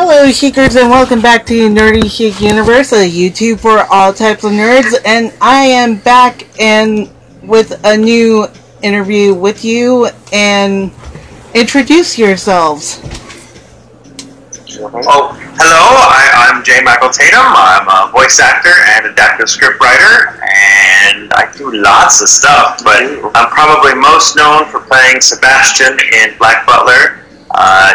Hello, Sheikkers, and welcome back to Nerdy Sheik Universe, a YouTube for all types of nerds. And I am back and with a new interview with you. And introduce yourselves. Oh, hello. I'm J. Michael Tatum. I'm a voice actor and adaptive script writer, and I do lots of stuff. But I'm probably most known for playing Sebastian in Black Butler,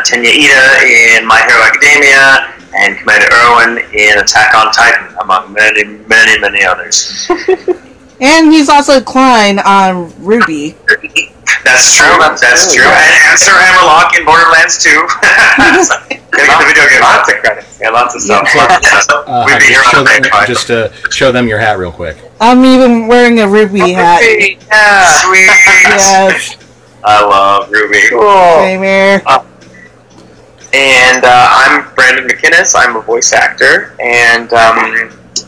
Tenya Ida in My Hero Academia, and Commander Erwin in Attack on Titan, among many, many, many others. And he's also Klein on Ruby. That's true. That's true. And Sir Hammerlock in Borderlands 2. Gotta get the video game. Lots of credits. Yeah, lots of stuff. We'd be here on the page. Just show them your hat real quick. I'm even wearing a Ruby hat. Yeah, sweet. Yes. I love Ruby. Cool. Same here. And I'm Brandon McInnis. I'm a voice actor. And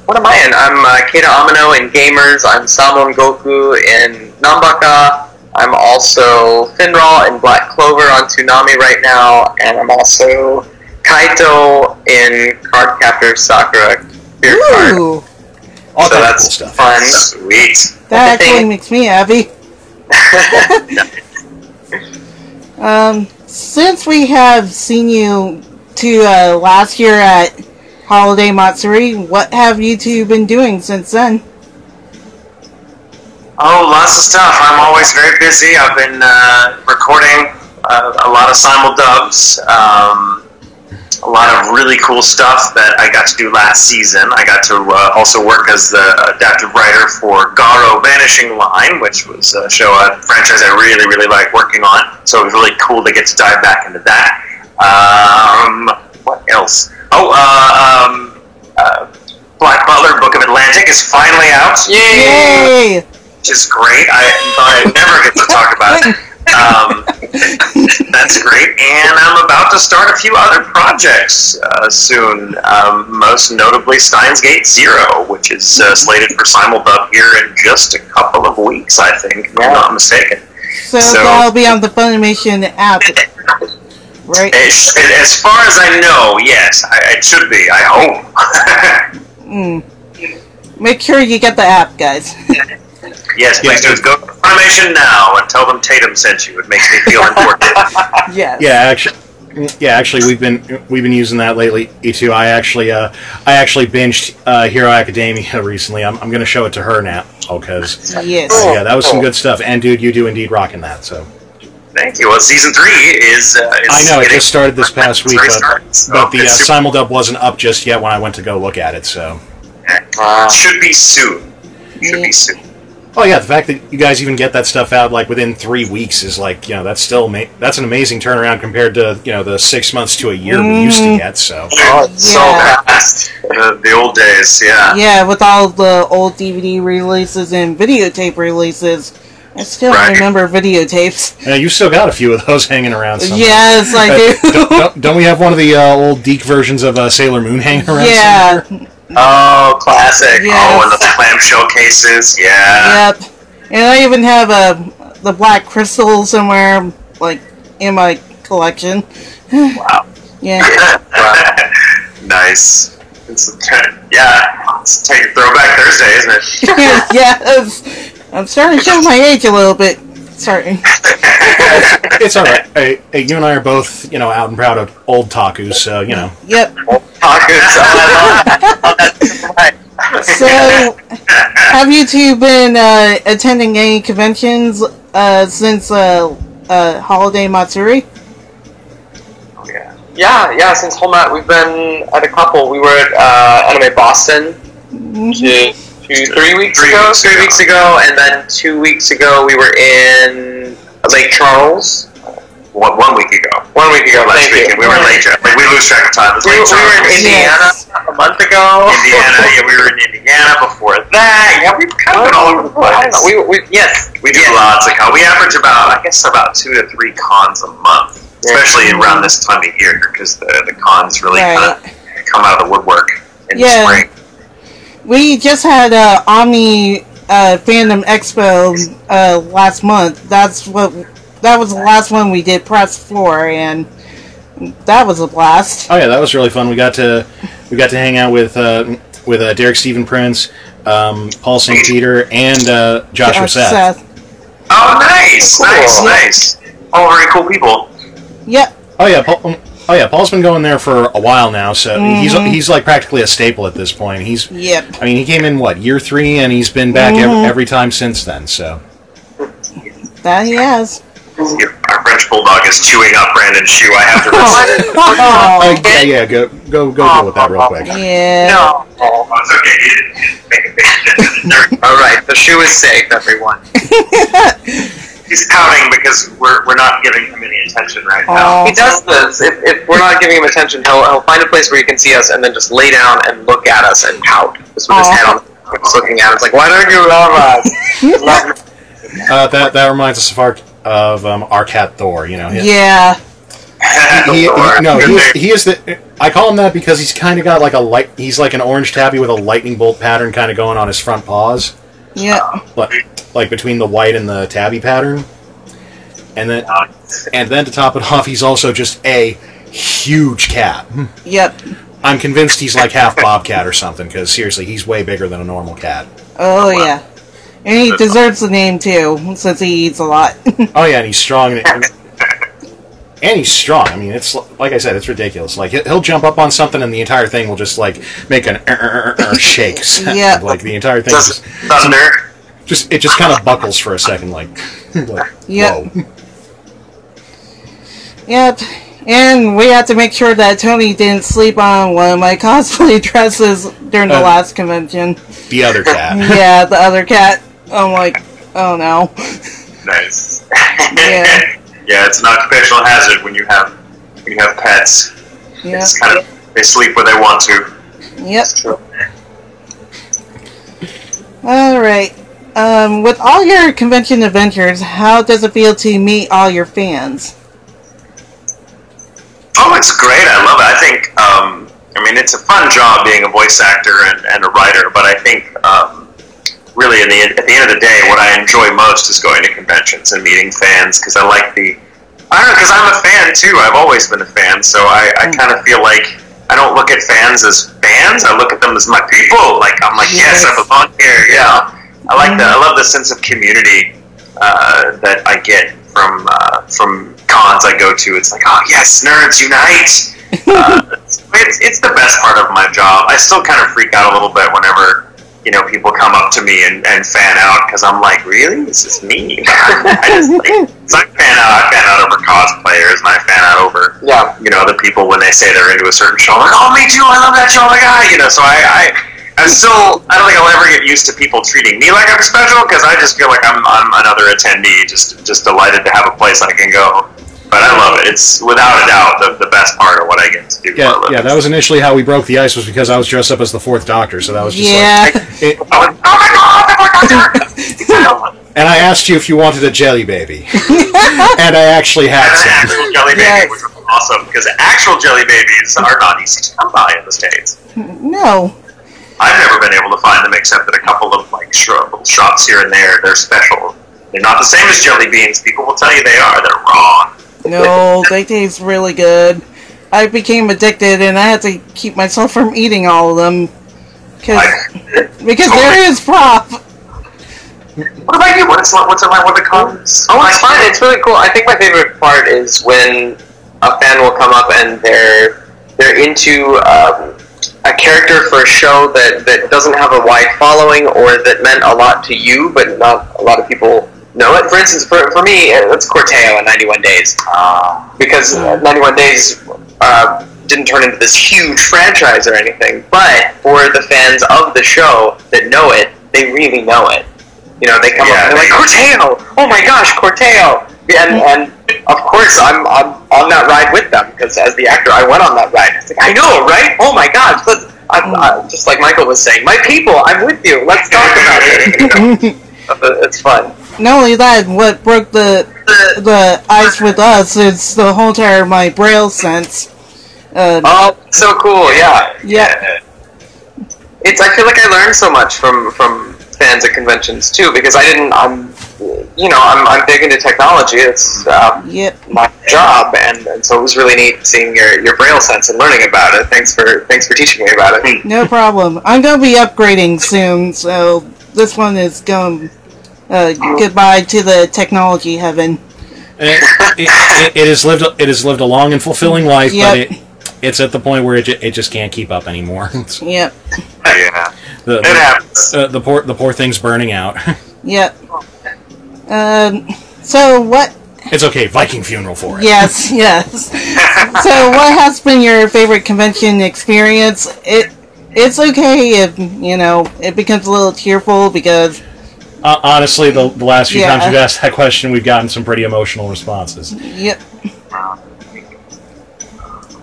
what am I in? I'm Keita Amino in Gamers. I'm Samon Goku in Nambaka. I'm also Finral in Black Clover on Toonami right now. And I'm also Kaito in Cardcaptor Sakura Beer Card. Ooh. All so that that's cool stuff. Fun. Sweet. That actually makes me happy. Since we have seen you last year at Holiday Matsuri, what have you two been doing since then? Oh, lots of stuff. I'm always very busy. I've been recording a lot of simul-dubs, a lot of really cool stuff that I got to do last season. I got to also work as the adaptive writer for Garo Vanishing Line, which was a franchise I really, really like working on. So it was really cool to get to dive back into that. What else? Oh, Black Butler, Book of Atlantic is finally out. Yay! Which is great. I thought I'd never get to talk about it. That's great. And I'm about to start a few other projects soon. Most notably Steins Gate Zero, which is slated for simuldub here in just a couple of weeks, I think, if I'm not mistaken. So that'll be on the Funimation app, right? As far as I know, yes. It should be, I hope. Make sure you get the app, guys. Yes, please do. Go to Funimation now and tell them Tatum sent you. It makes me feel important. Yes. Yeah, actually, we've been using that lately too. I actually binged Hero Academia recently. I'm going to show it to her now, because yes. Yeah, that was some good stuff. And dude, you do indeed rocking that. So. Thank you. Well, season 3 is. I know it just started this past week, but the simuldub wasn't up just yet when I went to go look at it. So. Should be soon. Should be soon. Oh yeah, the fact that you guys even get that stuff out like within 3 weeks is like, that's still that's an amazing turnaround compared to the 6 months to a year we used to get. So so fast. The old days, yeah. Yeah, with all the old DVD releases and videotape releases, I still remember videotapes. Yeah, you still got a few of those hanging around somewhere. Yes, I do. Don't we have one of the old Deke versions of Sailor Moon hanging around? Yeah. Somewhere? Oh, classic. Yes. Oh, and the clamshell cases, yeah. Yep. And I even have the Black Crystal somewhere, like, in my collection. Wow. Yeah. Nice. It's Throwback Thursday, isn't it? Yes. I'm starting to show my age a little bit. Sorry. It's alright. Hey, you and I are both, out and proud of old takus, so, Yep. Old takus. So, have you two been attending any conventions since Holiday Matsuri? Oh, yeah. Yeah, since Holmat, we've been at a couple. We were at Anime Boston 3 weeks ago, and then 2 weeks ago we were in Lake Charles. 1 week ago. 1 week ago last weekend. We were in Lake Charles. We lose track of time. We were in Indiana a month ago. We were in Indiana before that. Yeah, we've kind of been all over the place. We do lots of cons. We average about 2 to 3 cons a month, especially around this time of year, because the cons really kind of come out of the woodwork in the spring. We just had Omni Fandom Expo last month. That was the last one we did press for, and That was a blast. Oh yeah, that was really fun. We got to hang out with Derek Stephen Prince, Paul St. Peter, and Joshua Seth. Oh, nice, Cool. nice. All very cool people. Yep. Oh yeah, Paul's been going there for a while now, so he's like practically a staple at this point. Yep. I mean, he came in year 3, and he's been back every time since then. So that he has. Our French bulldog is chewing up Brandon's shoe. I have to. Yeah, go with that real quick. Yeah. No, it's okay. All right, the shoe is safe, everyone. He's pouting because we're not giving him any attention right now. He does this. If we're not giving him attention, he'll find a place where he can see us and then just lay down and look at us and pout. Just with his head on, just looking at us like, why don't you love us? That reminds us of our cat Thor. You know. Yeah. He is the. I call him that because he's kind of got like he's like an orange tabby with a lightning bolt pattern kind of going on his front paws. Yeah. Like between the white and the tabby pattern, and then to top it off, he's also just a huge cat. Yep. I'm convinced he's like half bobcat or something, because seriously, he's way bigger than a normal cat. Oh yeah, and he deserves the name too, since he eats a lot. Oh yeah, and he's strong. And he's strong. I mean, it's like I said, it's ridiculous. Like he'll jump up on something, and the entire thing will just like make an shake. Yeah. Like the entire thing. Thunder. It just kind of buckles for a second, like Yep. whoa. Yep. And we have to make sure that Tony didn't sleep on one of my cosplay dresses during the last convention. The other cat. Yeah, the other cat. I'm like, oh no. Nice. Yeah. Yeah, it's an occupational hazard when you have pets. Yeah. It's kind of, they sleep where they want to. Yep. Alright. With all your convention adventures, how does it feel to meet all your fans? Oh, it's great. I love it. I think, I mean, it's a fun job being a voice actor and a writer, but I think, really, at the end of the day, what I enjoy most is going to conventions and meeting fans, because I don't know, because I'm a fan, too. I've always been a fan, so I kind of feel like I don't look at fans as fans. I look at them as my people. Like, I'm like, yes, I belong here, yeah. I like that. I love the sense of community that I get from cons I go to. It's like, oh yes, nerds unite. It's the best part of my job. I still kind of freak out a little bit whenever people come up to me and fan out, because I'm like, really, this is me. I fan out over cosplayers, and I fan out over other people when they say they're into a certain show. I'm like, oh, me too. I love that show. Oh my god, So I don't think I'll ever get used to people treating me like I'm special, because I just feel like I'm another attendee, just delighted to have a place I can go. But I love it. It's without a doubt the best part of what I get to do. Yeah, that was initially how we broke the ice, was because I was dressed up as the Fourth Doctor, so that was just oh my god, the Fourth Doctor! And I asked you if you wanted a jelly baby. And I actually had some. An actual jelly baby, which was awesome, because actual jelly babies are not easy to come by in the States. No. I've never been able to find them, except at a couple of little shops here and there. They're special. They're not the same as jelly beans. People will tell you they are. They're wrong. No, they taste really good. I became addicted, and I had to keep myself from eating all of them. Because there is prop. What about you? What's it like? What are the comments? Oh, it's fun. It's really cool. I think my favorite part is when a fan will come up and they're into a character for a show that doesn't have a wide following, or that meant a lot to you, but not a lot of people know it. For instance, for me, it's Corteo in 91 Days. Because 91 Days didn't turn into this huge franchise or anything, but for the fans of the show that know it, they really know it. They come up and they're like, Corteo! Oh my gosh, Corteo! And of course, I'm on that ride with them, because as the actor, I went on that ride. It's like, I know, right? Oh my gosh, just like Michael was saying, my people, I'm with you. Let's talk about it. It's fun. Not only that, what broke the ice with us is the whole entire my Braille sense. Oh, so cool! Yeah. Yeah. I feel like I learned so much from fans at conventions too, because I'm I'm big into technology. It's my job, and so it was really neat seeing your Braille sense and learning about it. Thanks for teaching me about it. No problem. I'm going to be upgrading soon, so this one is going goodbye to the technology heaven. It has lived a long and fulfilling life, but it's at the point where it just can't keep up anymore. Yep. Yeah. It happens. The poor thing's burning out. Yep. So what? It's okay. Viking funeral for it. Yes. So what has been your favorite convention experience? It's okay if it becomes a little tearful because. Honestly, the last few times we've asked that question, we've gotten some pretty emotional responses. Yep.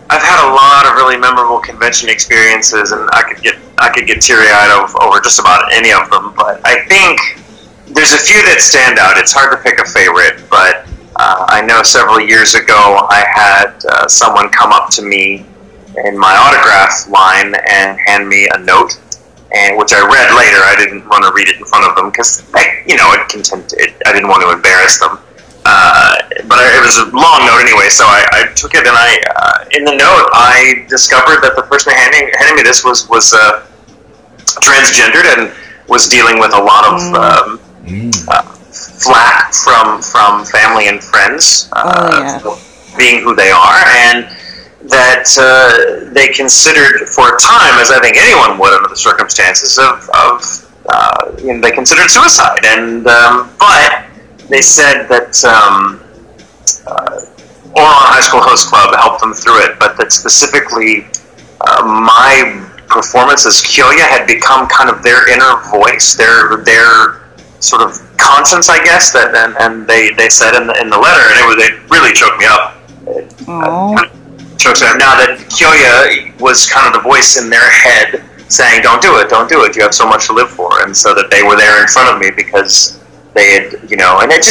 I've had a lot of really memorable convention experiences, and I could get teary-eyed over just about any of them. But I think there's a few that stand out. It's hard to pick a favorite, but I know several years ago I had someone come up to me in my autograph line and hand me a note. And which I read later. I didn't want to read it in front of them because, I didn't want to embarrass them. But it was a long note anyway, so I took it, and in the note, I discovered that the person handing me this was transgendered and was dealing with a lot of flack from family and friends, being who they are, and that they considered for a time, as I think anyone would under the circumstances they considered suicide, and but they said that Oron High School Host Club helped them through it, but that specifically my performance as Kyoya had become kind of their inner voice, their sort of conscience, I guess, and they said in the letter, and it really choked me up. Now that Kyoya was kind of the voice in their head saying, don't do it, you have so much to live for, and so that they were there in front of me because they had, and it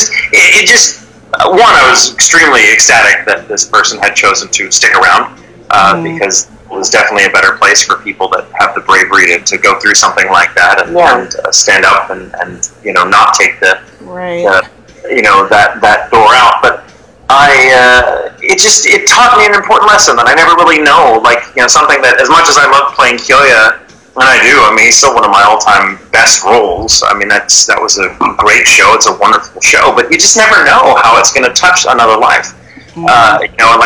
just I was extremely ecstatic that this person had chosen to stick around, because it was definitely a better place for people that have the bravery to go through something like that and stand up and not take that door out, but it taught me an important lesson that I never really know. Something that, as much as I love playing Kyoya, and I do, he's still one of my all-time best roles. That was a great show. It's a wonderful show, but you just never know how it's going to touch another life.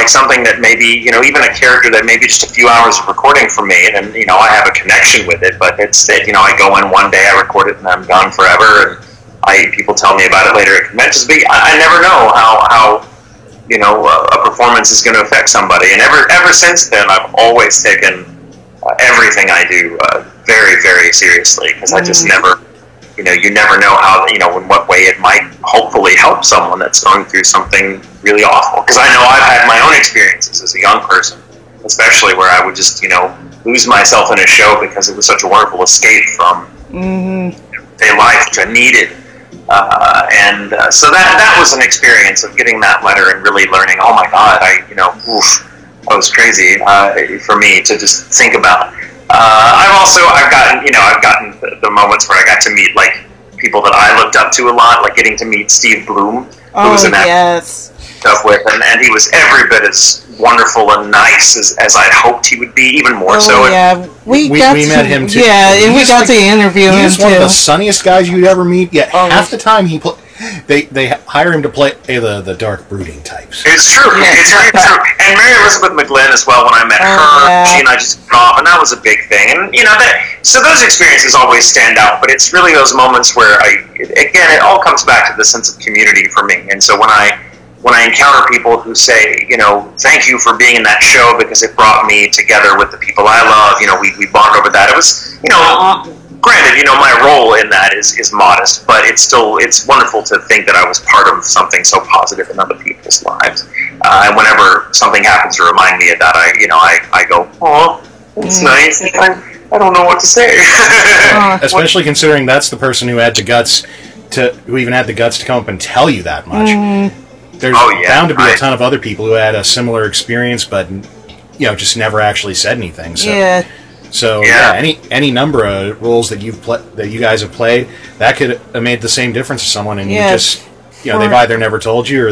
Something that maybe, even a character that maybe just a few hours of recording for me, and I have a connection with it, but it's that, I go in one day, I record it, and I'm gone forever, and people tell me about it later at conventions, but I never know how a performance is going to affect somebody. And ever since then, I've always taken everything I do very, very seriously, because I just never, you never know how, in what way it might hopefully help someone that's going through something really awful. Because I know I've had my own experiences as a young person, especially where I would just, lose myself in a show because it was such a wonderful escape from day life, which I needed. So that was an experience of getting that letter and really learning, oh my God, that was crazy for me to just think about. I've gotten the moments where I got to meet people that I looked up to a lot, like getting to meet Steve Bloom, who was in that stuff with, and he was every bit as wonderful and nice as I'd hoped he would be, even more so. Yeah, we met him too. Yeah, and we got to interview him too. He's one of the sunniest guys you'd ever meet. Yet half the time they hire him to play the dark brooding types. It's true. It's very true. And Mary Elizabeth McGlynn as well. When I met her, she and I just got off, and that was a big thing. And so those experiences always stand out. But it's really those moments where it all comes back to the sense of community for me. And so when I encounter people who say, thank you for being in that show because it brought me together with the people I love, we bond over that. It was, granted, my role in that is modest, but it's wonderful to think that I was part of something so positive in other people's lives. And whenever something happens to remind me of that, I go, oh, it's nice. I don't know what to say. Especially considering that's the person who had the guts who even had the guts to come up and tell you that much. There's bound to be a ton of other people who had a similar experience, but just never actually said anything. So, So yeah, any number of roles that that you guys have played, that could have made the same difference to someone, and you just, they've either never told you, or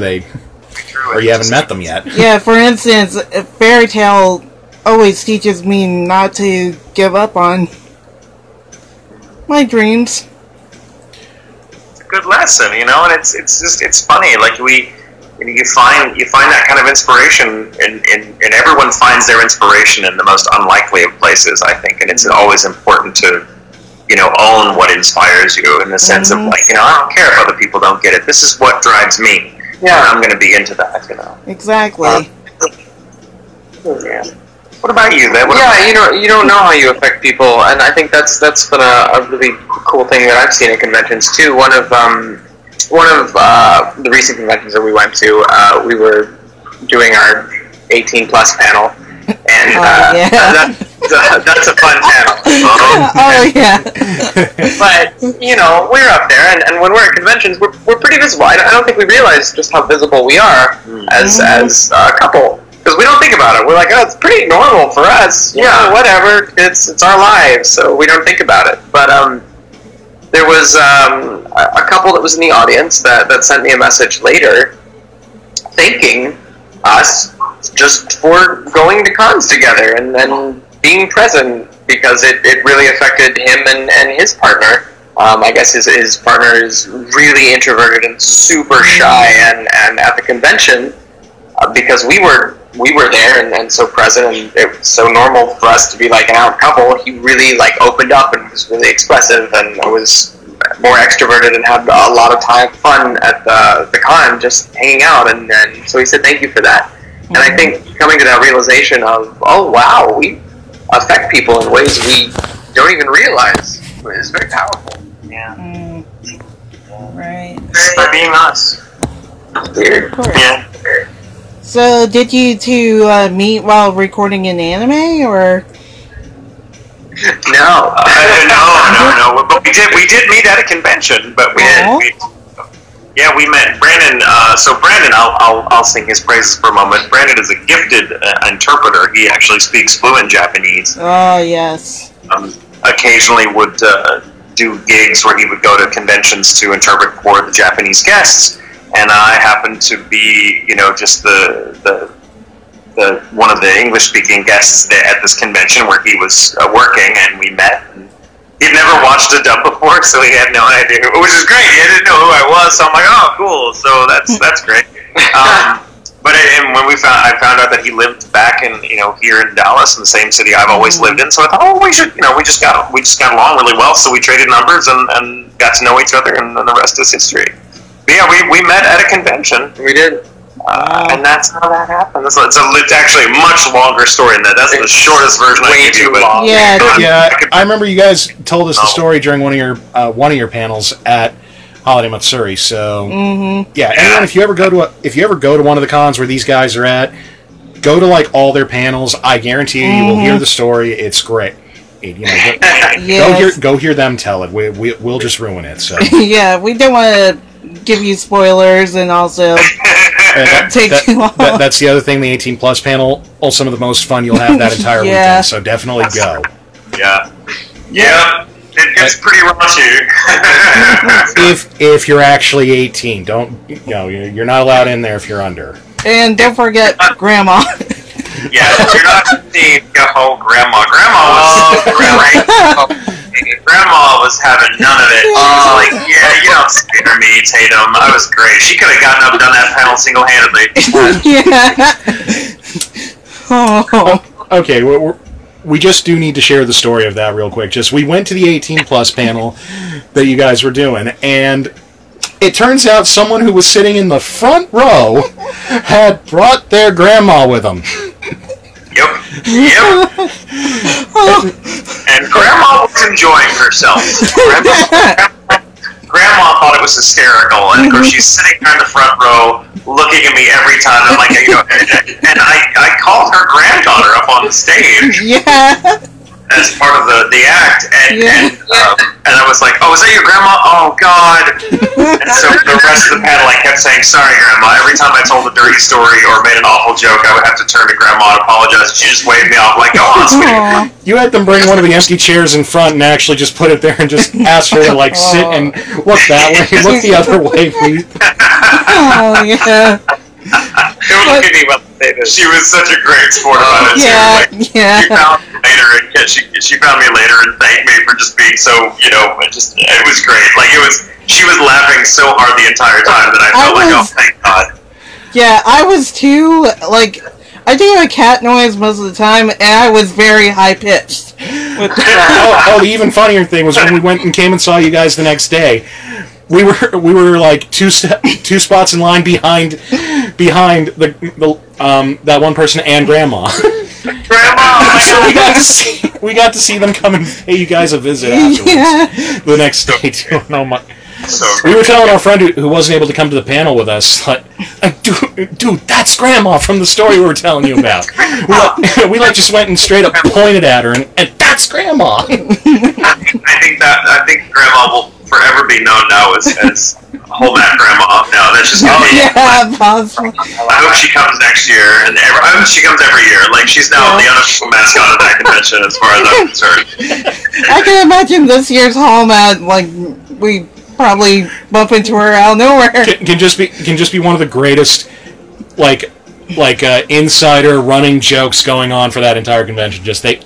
you haven't met them yet. Yeah, for instance, Fairy Tale always teaches me not to give up on my dreams. It's a good lesson, and it's funny. Like you find that kind of inspiration, and everyone finds their inspiration in the most unlikely of places, I think, and it's always important to own what inspires you, in the sense of like, I don't care if other people don't get it. This is what drives me. Yeah, I'm going to be into that. Exactly. Yeah. What about you, man? You don't know how you affect people, and I think that's been a really cool thing that I've seen at conventions too. One of the recent conventions that we went to, we were doing our 18 plus panel, and that's a fun panel. Oh yeah. But we're up there, and when we're at conventions, we're pretty visible. I don't think we realize just how visible we are as a couple, because we don't think about it. We're like, oh, it's pretty normal for us. Yeah, whatever. It's our lives, so we don't think about it. But there was a couple that was in the audience that sent me a message later, thanking us just for going to cons together and being present, because it really affected him and his partner. I guess his partner is really introverted and super shy, and at the convention, because we were there and so present, and it was so normal for us to be like an out couple, he really like opened up and was really expressive, and was more extroverted and had a lot of fun at the con, just hanging out, and so he said thank you for that. And I think coming to that realization of, oh wow, we affect people in ways we don't even realize is very powerful. Yeah. Right. By being us. Weird. Yeah. So, did you two meet while recording an anime, or? No. No. But we did meet at a convention. But we met Brandon. So Brandon, I'll sing his praises for a moment. Brandon is a gifted interpreter. He actually speaks fluent Japanese. Oh yes. Occasionally would do gigs where he would go to conventions to interpret for the Japanese guests, and I happened to be, just the one of the English-speaking guests at this convention where he was working, and we met. And he'd never watched a dub before, so he had no idea, which is great. He didn't know who I was, so I'm like, oh, cool. So that's great. But when I found out that he lived back in here in Dallas, in the same city I've always lived in, so I thought, oh, we should, we just got along really well, so we traded numbers and got to know each other, and then the rest is history. But yeah, we met at a convention. We did. And that's how that happened. It's actually a much longer story than that. That's the shortest version I can do. Long. Yeah, I remember you guys told us the story during one of your panels at Holiday Matsuri. So yeah, anyone, if you ever go to one of the cons where these guys are at, go to like all their panels. I guarantee you will hear the story. It's great. Go hear them tell it. We'll just ruin it. So yeah, we don't want to give you spoilers, and also take too long. That's the other thing. The 18 plus panel, some of the most fun you'll have that entire weekend. So definitely go. Yeah. It gets pretty raunchy. if you're actually 18, you're not allowed in there if you're under. And don't forget Grandma. Yeah, if you're not 18, Grandma. Grandma was having none of it. She was like, yeah, you don't scare me, Tatum. I was great. She could have gotten up and done that panel single-handedly. Yeah. Okay, we just do need to share the story of that real quick. We went to the 18 plus panel that you guys were doing, and it turns out someone who was sitting in the front row had brought their grandma with them. Yep. And Grandma was enjoying herself. Grandma thought it was hysterical, and of course she's sitting there in the front row, looking at me every time. I'm like, and I called her granddaughter up on the stage. Yeah. as part of the act, and I was like, "Oh, is that your grandma? Oh God!" And so for the rest of the panel, I kept saying, "Sorry, Grandma." Every time I told a dirty story or made an awful joke, I would have to turn to Grandma and apologize. She just waved me off like, "Go on, sweetie." You had them bring one of the empty chairs in front and actually just put it there and just ask her to like sit and look that way, look the other way, please. Oh yeah. She was such a great sport about it too. She found me later, and she found me later and thanked me for just being so, it was great. Like she was laughing so hard the entire time that I felt oh, thank God. Yeah, I was too, like, I do a cat noise most of the time, and I was very high-pitched. The even funnier thing was when we went and came and saw you guys the next day. We were like two spots in line behind the that one person and Grandma. Grandma! So we got to see them come and pay you guys a visit afterwards the next day too. Oh my. We were telling our friend who wasn't able to come to the panel with us, like dude, that's Grandma from the story we were telling you about. We just went and straight up pointed at her, and that's Grandma. I think Grandma will forever be known now as Whole Mat Grandma. Now that's just gonna be. Yeah, possible. I hope she comes next year, and I hope she comes every year. Like she's now the unofficial mascot of that convention, as far as I'm concerned. I can imagine this year's Whole Mat, like we probably bump into her out of nowhere. Can just be one of the greatest, like insider running jokes going on for that entire convention. Just that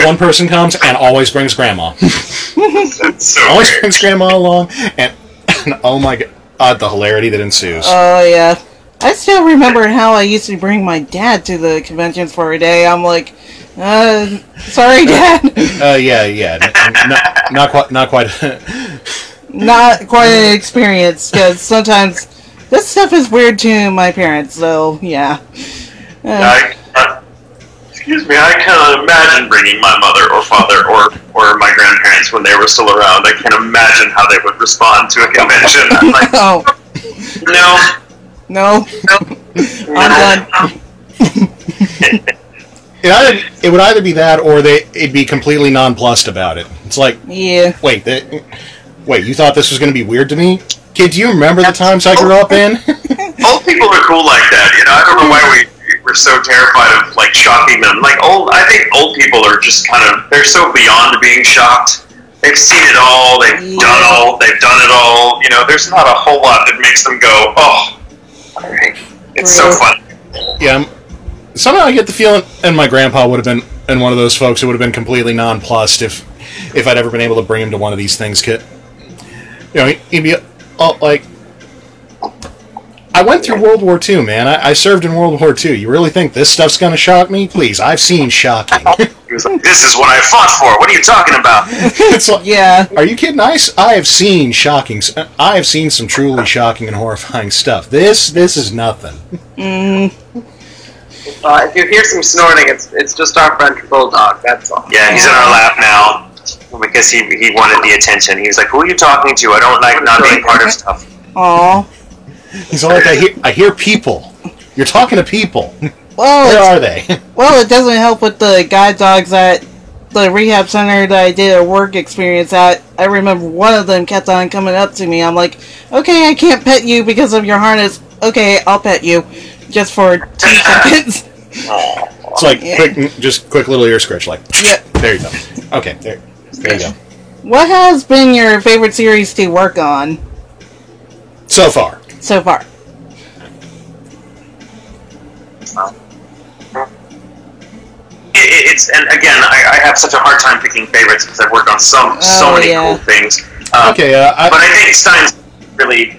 one person comes and always brings Grandma. Always brings Grandma along, and oh my God, the hilarity that ensues. Oh yeah, I still remember how I used to bring my dad to the conventions for a day. I'm like, sorry, Dad. Not quite. Not quite an experience, because sometimes this stuff is weird to my parents. So yeah. Excuse me, I cannot imagine bringing my mother or father or my grandparents when they were still around. I can't imagine how they would respond to a convention. I'm like, No. I'm done. It would either be that, or it'd be completely nonplussed about it. It's like, yeah. Wait, you thought this was going to be weird to me? Kid, do you remember the times I grew up in? Old people are cool like that, I don't know why we're so terrified of, like, shocking them. Like, I think old people are just they're so beyond being shocked. They've seen it all, they've done it all, there's not a whole lot that makes them go, oh, alright. It's so fun. Yeah, somehow I get the feeling, and my grandpa would have been one of those folks who would have been completely nonplussed if I'd ever been able to bring him to one of these things. He'd be like, I went through World War II, man. I served in World War II. You really think this stuff's going to shock me? Please, I've seen shocking. He was like, this is what I fought for. What are you talking about? It's like, yeah. Are you kidding? I have seen shocking. I have seen some truly shocking and horrifying stuff. This is nothing. If you hear some snorting, it's just our French bulldog. That's all. Yeah, he's in our lap now because he wanted the attention. He was like, "Who are you talking to? I don't like not being part of stuff." Aww. He's all like, I hear people. You're talking to people. Well, where are they? Well, it doesn't help with the guide dogs at the rehab center that I did a work experience at. I remember one of them kept on coming up to me. I'm like, okay, I can't pet you because of your harness. Okay, I'll pet you. Just for 2 seconds. It's like quick little ear scratch, like, yep. There you go. Okay, there you go. What has been your favorite series to work on? So far. And again, I have such a hard time picking favorites because I've worked on so many cool things. But I think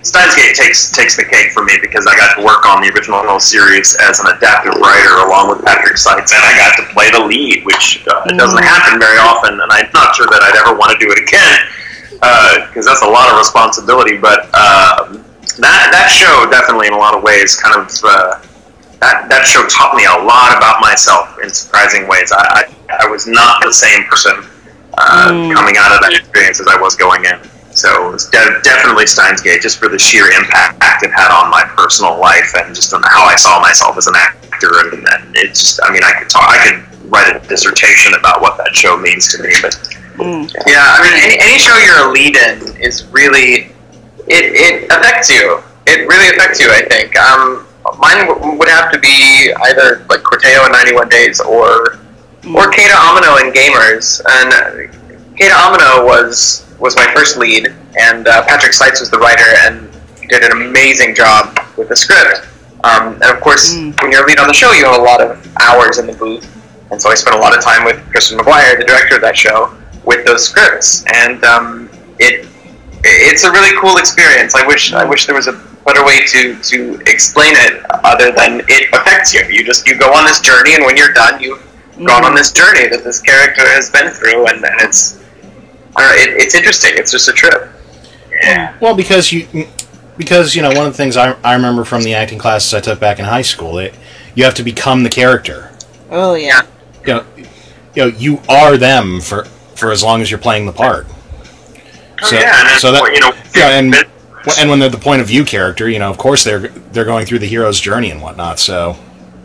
Steins Gate takes the cake for me because I got to work on the original series as an adaptive writer along with Patrick Seitz, and I got to play the lead, which doesn't happen very often, and I'm not sure that I'd ever want to do it again because that's a lot of responsibility. But that show definitely, in a lot of ways, that show taught me a lot about myself in surprising ways. I was not the same person coming out of that experience as I was going in. So it's definitely Steins Gate, just for the sheer impact it had on my personal life and just on how I saw myself as an actor. And it just, I could write a dissertation about what that show means to me. But yeah, I mean, any show you're a lead in is really it affects you. It really affects you, I think. Mine would have to be either like Corteo in 91 Days or Keita Amino in Gamers. And Keita Amino was my first lead, and Patrick Seitz was the writer, and he did an amazing job with the script. And of course, when you're a lead on the show, you have a lot of hours in the booth, and so I spent a lot of time with Kristen McGuire, the director of that show, with those scripts, and it's a really cool experience. I wish there was a better way to explain it other than it affects you. You go on this journey, and when you're done, you've gone on this journey that this character has been through, and it's interesting. It's just a trip. Yeah. Well, because one of the things I remember from the acting classes I took back in high school, you have to become the character. Oh yeah. You are them for as long as you're playing the part. And when they're the point of view character, of course they're going through the hero's journey and whatnot. So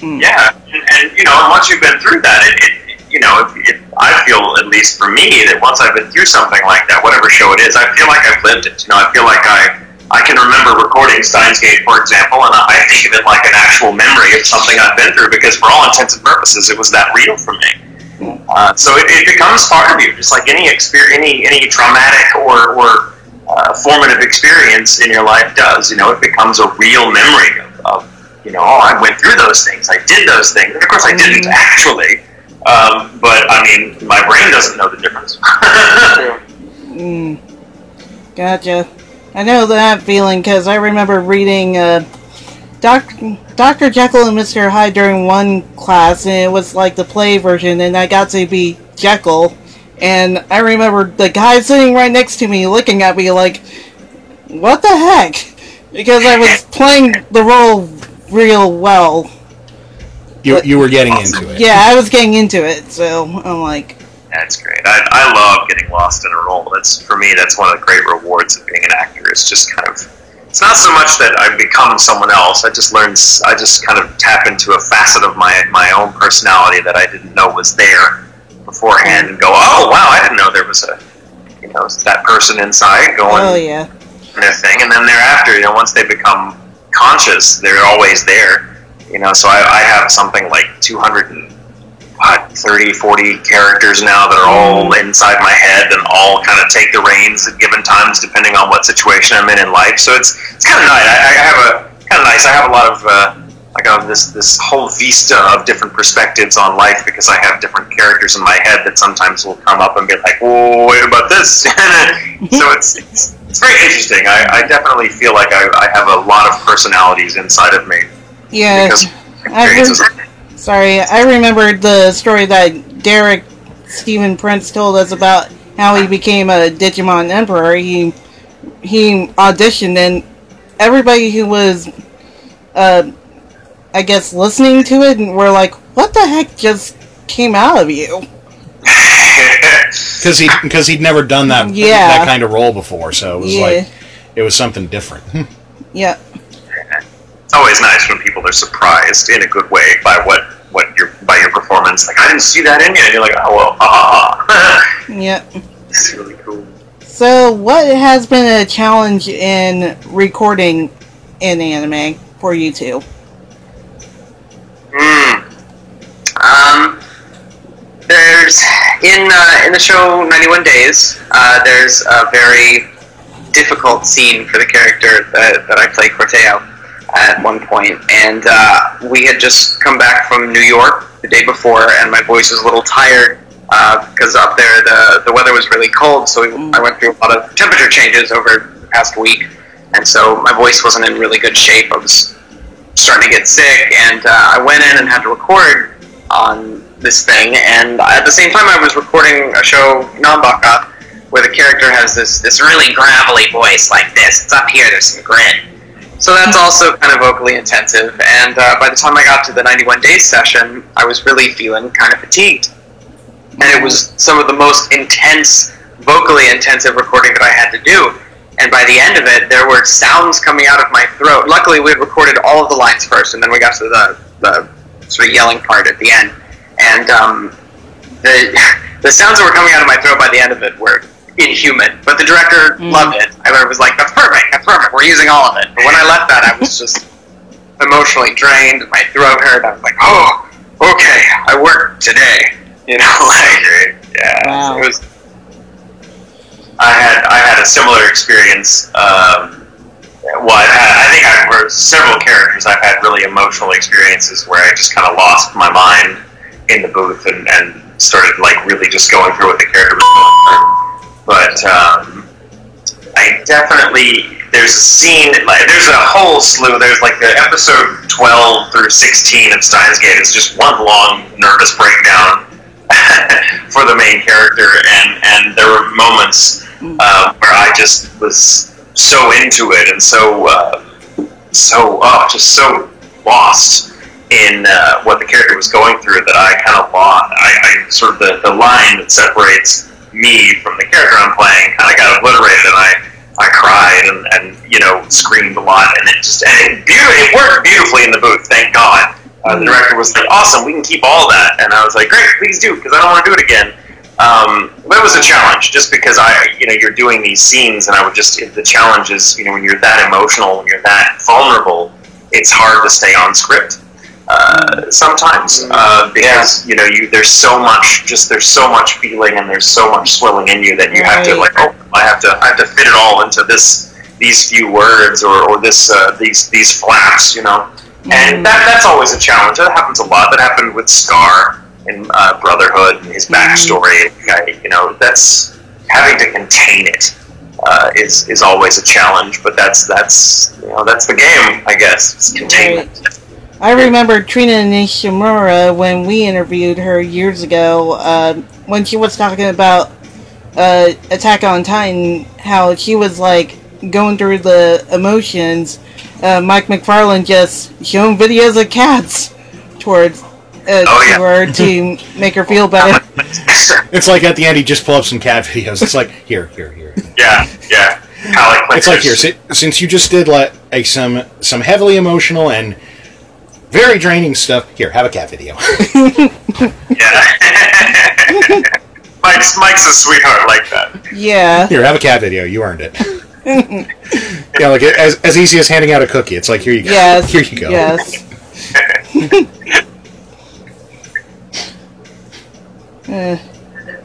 yeah, and once you've been through that, I feel, at least for me, that once I've been through something like that, whatever show it is, I feel like I've lived it. I feel like I can remember recording Steins Gate, for example, and I think of it like an actual memory of something I've been through, because for all intents and purposes, it was that real for me. So it becomes part of you, just like any traumatic or formative experience in your life does. It becomes a real memory of I went through those things, I did those things, and of course I didn't actually, but I mean, my brain doesn't know the difference. Gotcha. I know that feeling because I remember reading Dr. Jekyll and Mr. Hyde during one class, and it was like the play version, and I got to be Jekyll, and I remember the guy sitting right next to me looking at me like, what the heck? Because I was playing the role real well. You were getting into it. Yeah, I was getting into it, so I'm like... That's great. I love getting lost in a role. For me, that's one of the great rewards of being an actor. It's just kind of... It's not so much that I become someone else. I just kind of tap into a facet of my own personality that I didn't know was there beforehand, and go, oh wow, I didn't know there was that person inside going their thing, and then thereafter, once they become conscious, they're always there. So I have something like 230, 40 characters now that are all inside my head and all kind of take the reins at given times depending on what situation I'm in life. So it's kind of nice. I have a lot of this whole vista of different perspectives on life, because I have different characters in my head that sometimes will come up and be like, whoa, wait about this. So it's very interesting. I definitely feel like I have a lot of personalities inside of me. Yeah. I remembered the story that Derek Stephen Prince told us about how he became a Digimon Emperor. He auditioned, and everybody who was, I guess, listening to it and were like, what the heck just came out of you? Because he'd never done that kind of role before, so it was like, it was something different. Yeah. It's always nice when people are surprised in a good way by your performance. Like, I didn't see that in you, and you're like, oh well, Yeah. It's really cool. So, what has been a challenge in recording in anime for you two? There's in the show 91 Days. There's a very difficult scene for the character that I play, Corteo, at one point, and we had just come back from New York the day before, and my voice was a little tired because up there the weather was really cold, so I went through a lot of temperature changes over the past week, and so my voice wasn't in really good shape. I was starting to get sick, and I went in and had to record on this thing, and at the same time I was recording a show, Nanbaka, where the character has this really gravelly voice like this. It's up here, there's some grit. So that's also kind of vocally intensive, and by the time I got to the 91 Days session, I was really feeling kind of fatigued. And it was some of the most vocally intensive recording that I had to do. And by the end of it, there were sounds coming out of my throat. Luckily, we had recorded all of the lines first, and then we got to the sort of yelling part at the end. and the sounds that were coming out of my throat by the end of it were inhuman. But the director loved it. I was like, "That's perfect. That's perfect. We're using all of it." But when I left that, I was just emotionally drained. My throat hurt. I was like, "Oh, okay, I worked today." You know, like, yeah. Wow. It was. I had a similar experience. I think for several characters, I've had really emotional experiences where I just kind of lost my mind in the booth and started like really just going through what the character was going through. But I definitely, there's a scene, like there's a whole slew. There's like the episode 12 through 16 of Steins Gate is just one long nervous breakdown for the main character, and there were moments where I just was so into it and just so lost in what the character was going through that I kind of lost. I sort of the line that separates me from the character I'm playing kind of got obliterated, and I cried and screamed a lot, and it worked beautifully in the booth. Thank God. The director was like, "Awesome, we can keep all that," and I was like, "Great, please do," because I don't want to do it again. But it was a challenge, just because you're doing these scenes, and the challenge is, when you're that emotional, when you're that vulnerable, it's hard to stay on script sometimes because there's so much feeling and there's so much swelling in you that you have to I have to fit it all into these few words or these flaps, and that's always a challenge. That happens a lot. That happened with Scar in Brotherhood and his backstory. That's having to contain it is always a challenge. But that's the game, I guess. It's containment. Right. I remember Trina Nishimura when we interviewed her years ago, when she was talking about Attack on Titan, how she was like going through the emotions. Mike McFarlane just showing videos of cats towards to her to make her feel better. It's like at the end he just pull up some cat videos. It's like here. Yeah. It's like here, since you just did like some heavily emotional and very draining stuff. Here, have a cat video. Yeah. Mike's a sweetheart like that. Yeah. Here, have a cat video. You earned it. Like as easy as handing out a cookie. It's like, here you go. Yes. Here you go. Yes.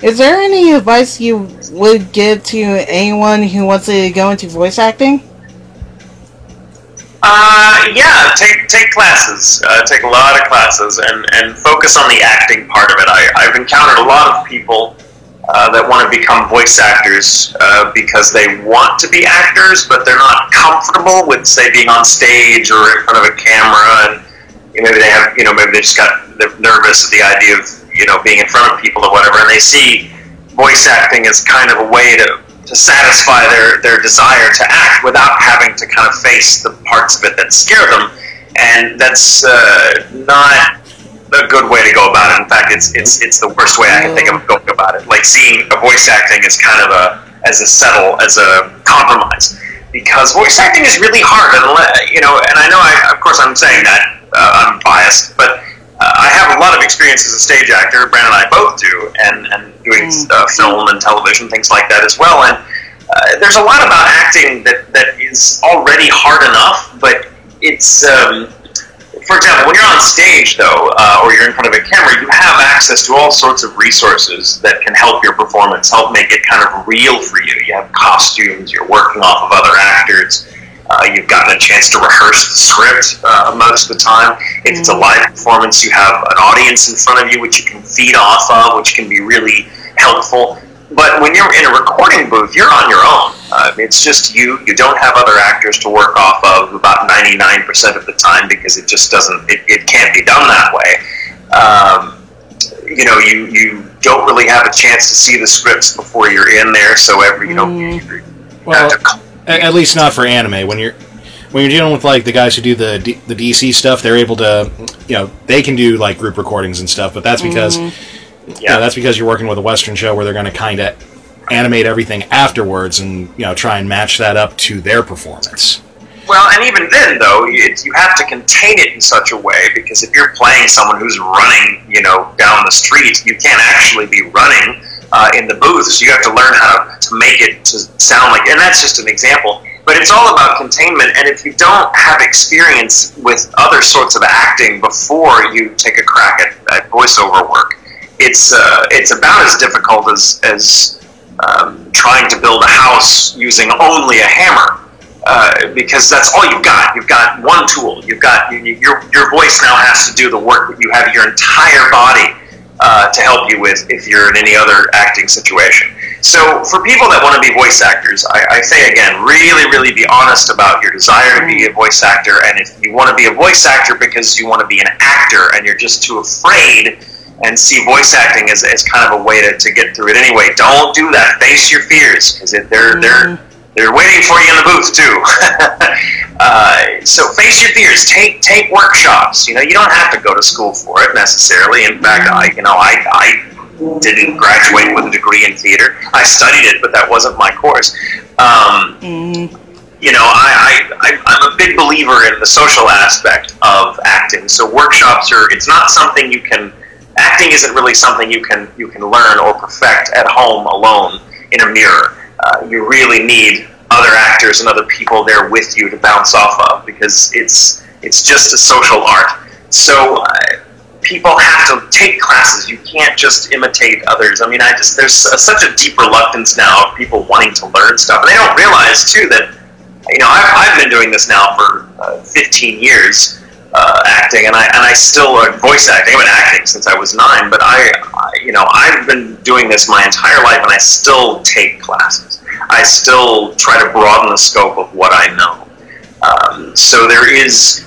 Is there any advice you would give to anyone who wants to go into voice acting? Yeah, take classes. Take a lot of classes and focus on the acting part of it. I've encountered a lot of people that want to become voice actors because they want to be actors, but they're not comfortable with, say, being on stage or in front of a camera, and maybe they have, maybe they just they're nervous at the idea of, being in front of people or whatever, and they see voice acting as kind of a way to satisfy their desire to act without having to kind of face the parts of it that scare them, and that's not a good way to go about it. In fact, it's the worst way I can think of going about it. Like seeing a voice acting as kind of a compromise, because voice acting is really hard, and I know of course I'm saying that I'm biased, but I have a lot of experience as a stage actor. Brandon and I both do, and doing film and television, things like that as well. And there's a lot about acting that is already hard enough, but it's, for example, when you're on stage, though, or you're in front of a camera, you have access to all sorts of resources that can help your performance, help make it kind of real for you. You have costumes, you're working off of other actors. You've gotten a chance to rehearse the script most of the time. If it's a live performance, you have an audience in front of you which you can feed off of, which can be really helpful. But when you're in a recording booth, you're on your own. It's just you. You don't have other actors to work off of about 99% of the time, because it just doesn't. It can't be done that way. You don't really have a chance to see the scripts before you're in there. So at least not for anime. When you're dealing with like the guys who do the DC stuff, they're able to, they can do like group recordings and stuff. But that's because, that's because you're working with a Western show where they're going to kind of animate everything afterwards and try and match that up to their performance. Well, and even then, though, you have to contain it in such a way, because if you're playing someone who's running, down the street. You can't actually be running in the booth, so you have to learn how to make it to sound like, and that's just an example. But it's all about containment, and if you don't have experience with other sorts of acting before you take a crack at voiceover work, it's about as difficult as trying to build a house using only a hammer. Because that's all you've got. You've got one tool. You've got your voice now has to do the work that you have your entire body to help you with if you're in any other acting situation. So for people that want to be voice actors, I say again, really, really be honest about your desire to be a voice actor. And if you want to be a voice actor because you want to be an actor and you're just too afraid and see voice acting as kind of a way to get through it anyway, don't do that. Face your fears, because they're waiting for you in the booth too. So face your fears. Take workshops. You don't have to go to school for it necessarily. In fact, I didn't graduate with a degree in theater. I studied it, but that wasn't my course. I'm a big believer in the social aspect of acting. So workshops it's not something you can. Acting isn't really something you can learn or perfect at home alone in a mirror. You really need other actors and other people there with you to bounce off of, because it's just a social art. So people have to take classes. You can't just imitate others. I mean, there's such a deep reluctance now of people wanting to learn stuff, and they don't realize too that I've been doing this now for 15 years. Acting, and I still voice acting. I've been acting since I was 9, but I've been doing this my entire life, and I still take classes. I still try to broaden the scope of what I know. So there's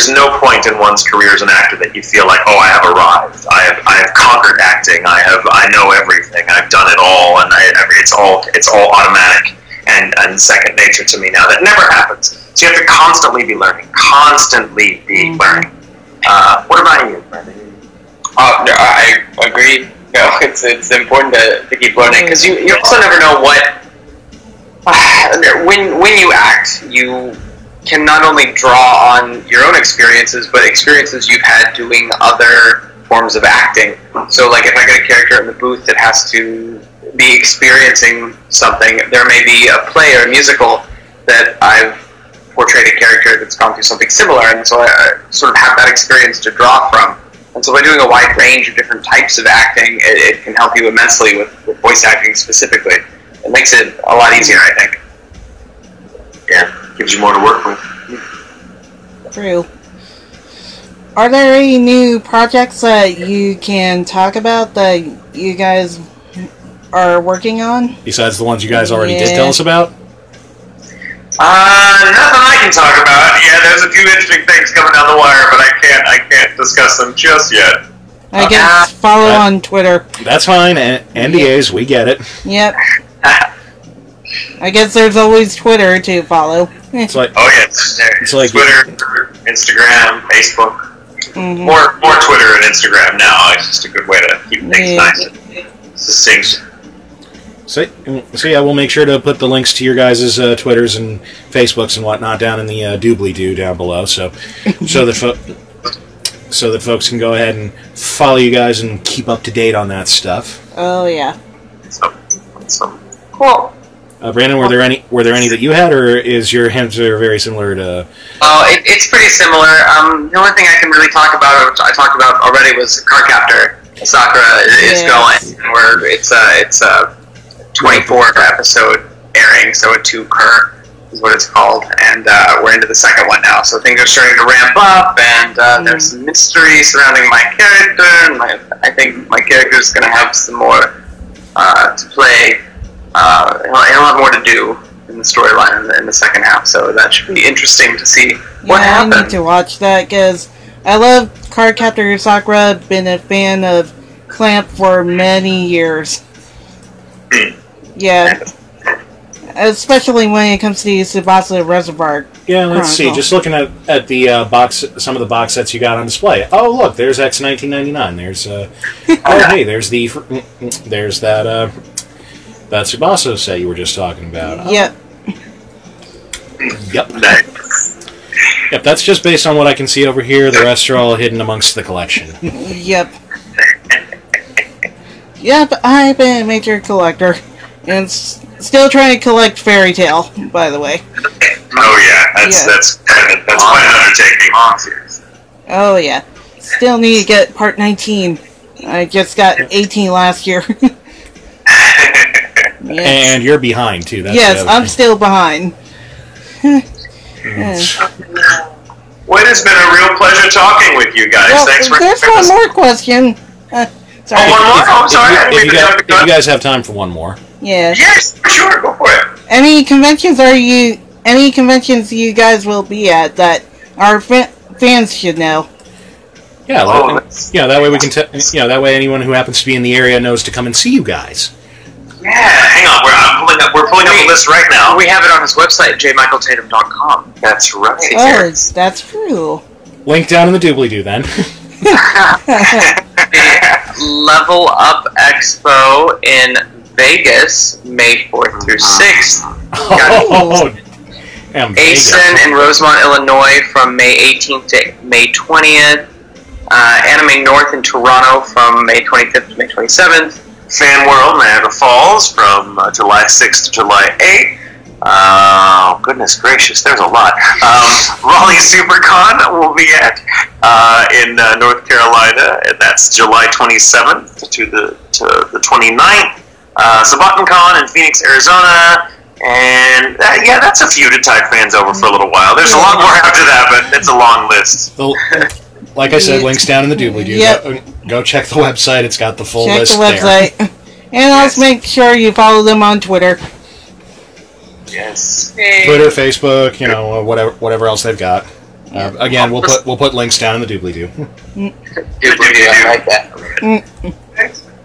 no point in one's career as an actor that you feel like, oh, I have arrived. I have conquered acting. I know everything. I've done it all, and it's all automatic and second nature to me now. That never happens. So you have to constantly be learning. Constantly be learning. What about you, Brandon? I agree. It's important to keep learning, because you also never know what. When you act, you can not only draw on your own experiences, but experiences you've had doing other forms of acting. So, like, if I get a character in the booth that has to be experiencing something, there may be a play or a musical that I've portrayed a character that's gone through something similar, and so I sort of have that experience to draw from. And so by doing a wide range of different types of acting, it can help you immensely with voice acting specifically. It makes it a lot easier, I think. Yeah, gives you more to work with. True. Are there any new projects that you can talk about that you guys are working on? Besides the ones you guys already did tell us about? Nothing I can talk about. Yeah, there's a few interesting things coming down the wire, but I can't discuss them just yet. I guess follow on Twitter. That's fine. NDAs, we get it. Yep. I guess there's always Twitter to follow. It's like, oh yeah, it's like Twitter, Instagram, Facebook. Mm-hmm. More Twitter and Instagram now. It's just a good way to keep things nice and succinct. So yeah, we'll make sure to put the links to your guys' Twitters and Facebooks and whatnot down in the doobly-doo down below, so that folks can go ahead and follow you guys and keep up to date on that stuff. Oh yeah. So cool. Brandon, were there any that you had, or is your answer very similar to? It's pretty similar. The only thing I can really talk about, which I talked about already, was Cardcaptor. Sakura is going, where it's a 24 episode airing, so a 2-cur is what it's called, and we're into the second one now, so things are starting to ramp up, and there's some mystery surrounding my character, and I think my character is going to have some more to play. He'll have more to do in the storyline in the second half, so that should be interesting to see what happens. I need to watch that, because I love Cardcaptor Sakura, been a fan of Clamp for many years. Yeah. Especially when it comes to the Tsubasa Reservoir. Yeah, let's see. Just looking at the some of the box sets you got on display. Oh, look, there's X 1999. There's oh hey, there's that Tsubasa set you were just talking about. Yep. Yep. Yep. That's just based on what I can see over here. The rest are all hidden amongst the collection. Yep. Yep, I've been a major collector. And still trying to collect Fairy Tail, by the way. Oh yeah, that's quite an undertaking. Oh yeah. Still need to get part 19. I just got 18 last year. Yes. And you're behind too. That's yes, I'm still behind. Well, it has been a real pleasure talking with you guys. Well, Thanks for there's one more question. Sorry. Oh, one more? Oh, sorry. If you guys have time for one more. Yeah. Yes, for sure. Go for it. Any conventions you guys will be at that our fans should know? Yeah, that way we can that way anyone who happens to be in the area knows to come and see you guys. Yeah, hang on. We're pulling up a list right now. We have it on his website, jmichaeltatum.com. That's right. Oh, that's true. Link down in the doobly-doo then. Level Up Expo in Vegas, May 4th through 6th. ASIN in Rosemont, Illinois from May 18th to May 20th. Anime North in Toronto from May 25th to May 27th. Fan World, Niagara Falls from July 6th to July 8th. Oh, goodness gracious, there's a lot. Raleigh SuperCon will be at in North Carolina, and that's July 27th to the 29th. SabatonCon in Phoenix, Arizona, and that's a few to tide fans over for a little while. There's a lot more after that, but it's a long list. Like I said, links down in the doobly-doo. Yep. Go check the website. It's got the full list Check the website. there. And also make sure you follow them on Twitter. Yes. Twitter, Facebook, whatever else they've got. Again, we'll put links down in the doobly-doo. I like that.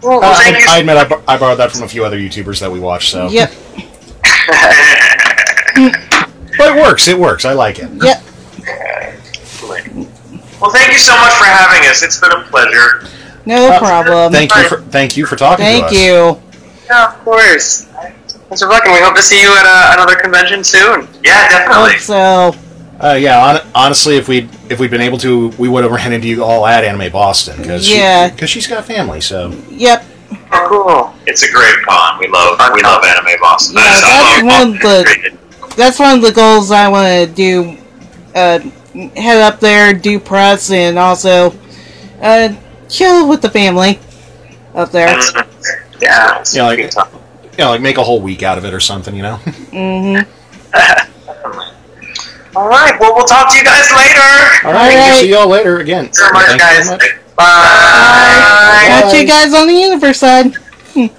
Well, thank you. I admit I borrowed that from a few other YouTubers that we watch. So. Yep. But it works. It works. I like it. Yep. Well, thank you so much for having us. It's been a pleasure. No problem. Thank you for talking to us. Thank you. Yeah, of course. Thanks for fucking. We hope to see you at another convention soon. Yeah, definitely. Hope so. Honestly, if we'd been able to, we would have ran into you all at Anime Boston because she's got family. So. Yep. Oh, cool. It's a great con. We love Anime Boston. Yeah, that's one of the goals I want to do. Head up there, do press, and also chill with the family up there. Yeah. Like make a whole week out of it or something, Mm-hmm. All right. Well, we'll talk to you guys later. All right. We'll see y'all later again. Thanks so much, guys. So much. Bye. Catch you guys on the universe side. Yep.